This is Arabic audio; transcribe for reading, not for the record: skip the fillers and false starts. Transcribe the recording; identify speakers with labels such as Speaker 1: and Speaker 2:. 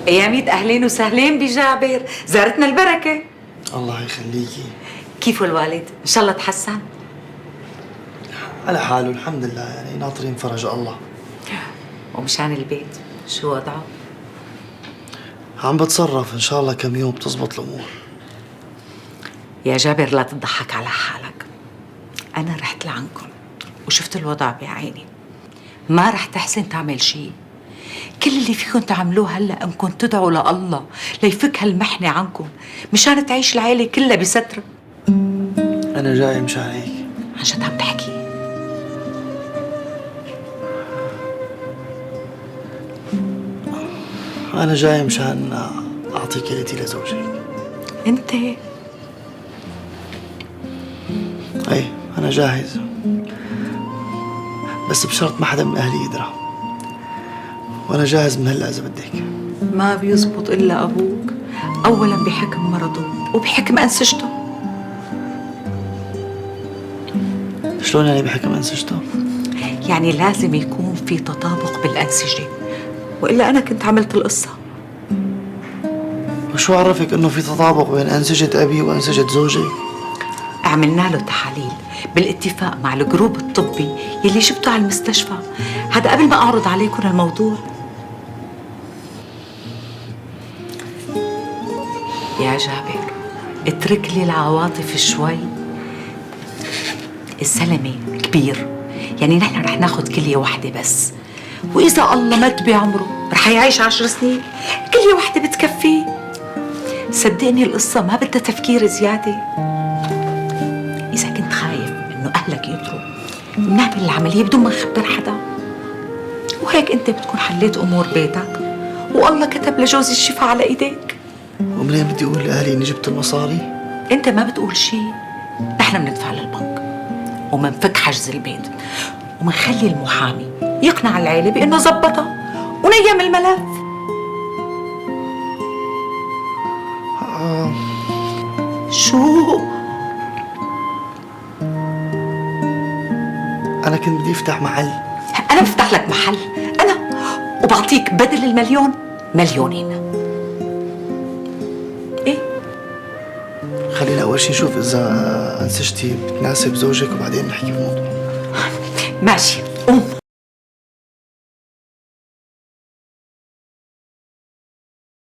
Speaker 1: يا ميت أهلين وسهلين بجابر، زارتنا البركة.
Speaker 2: الله يخليكي.
Speaker 1: كيفه الوالد؟ إن شاء الله تحسن؟
Speaker 2: على حاله الحمد لله، يعني ناطرين فرج الله.
Speaker 1: ومشان البيت شو وضعه؟
Speaker 2: عم بتصرف، إن شاء الله كم يوم بتزبط الأمور.
Speaker 1: يا جابر لا تضحك على حالك، أنا رحت لعنكم وشفت الوضع بعيني، ما رح تحسن تعمل شيء. كل اللي فيكم تعملوه هلا انكم تدعوا لله ليفك هالمحنة عنكم مشان تعيش العيلة كلها بستر.
Speaker 2: أنا جاي مشان هيك.
Speaker 1: عن جد عم تحكي؟
Speaker 2: أنا جاي مشان أعطيك ليلتي لزوجك.
Speaker 1: انت؟
Speaker 2: أي أنا جاهز، بس بشرط ما حدا من أهلي يدرى، وأنا جاهز من هلا إذا بدك.
Speaker 1: ما بيزبط إلا أبوك، أولاً بحكم مرضه وبحكم أنسجته.
Speaker 2: شلون يعني بحكم أنسجته؟
Speaker 1: يعني لازم يكون في تطابق بالأنسجة، وإلا أنا كنت عملت القصة.
Speaker 2: وشو عرفك إنه في تطابق بين أنسجة أبي وأنسجة زوجي؟
Speaker 1: عملنا له تحاليل بالاتفاق مع الجروب الطبي يلي جبته على المستشفى، هذا قبل ما أعرض عليكم الموضوع. يا جابر اترك لي العواطف شوي. الزلمة كبير، يعني نحن رح ناخد كلية واحدة بس، وإذا الله مد بعمره رح يعيش 10 سنين، كلية واحدة بتكفيه. صدقني القصة ما بدها تفكير زيادة. إذا كنت خايف إنه أهلك يدروا بنعمل العملية بدون ما نخبر حدا، وهيك أنت بتكون حليت أمور بيتك والله كتب لجوزي الشفاء على إيديك.
Speaker 2: ومنين بدي أقول لأهلي إني جبت المصاري؟
Speaker 1: أنت ما بتقول شيء، نحن بندفع للبنك ومنفك حجز البيت ومنخلي المحامي يقنع العيلة بأنه زبطها ونيم الملف. شو؟
Speaker 2: أنا كنت بدي أفتح محل.
Speaker 1: أنا بفتح لك محل أنا، وبعطيك بدل المليون مليونين. إيه؟
Speaker 2: خلينا أول شي نشوف إذا أنسجتي بتناسب زوجك وبعدين نحكي بالموضوع.
Speaker 1: ماشي، قوم.